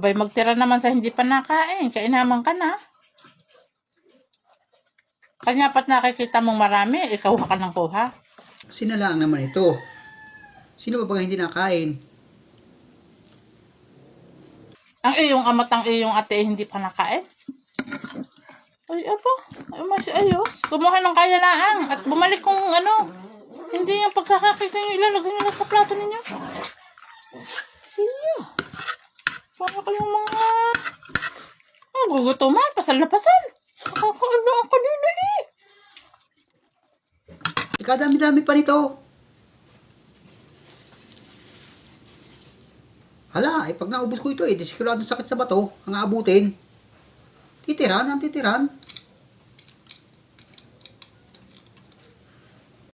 Abay, magtira naman sa hindi pa nakain. Kainaman ka na. Kanya pat nakikita mong marami, ikaw ka ng kuha. Sinalaan naman ito. Sino ba hindi nakain? Ang iyong ama't ang iyong ate hindi pa nakain. Ay, apa? Ay, mas ayos. Kumuha ng kayalaang at bumalik kung ano. Hindi yung pagkakakita nyo, ilalagay nyo lang sa plato ninyo. Siya. Para kayong mga... gugutuman, pasal-lapasan. Nakakaano ang kanina eh. Kadami-dami pa nito. Hala, pag naubos ko ito, sigurado sakit sa bato ang aabutin. Titiran ang titiran.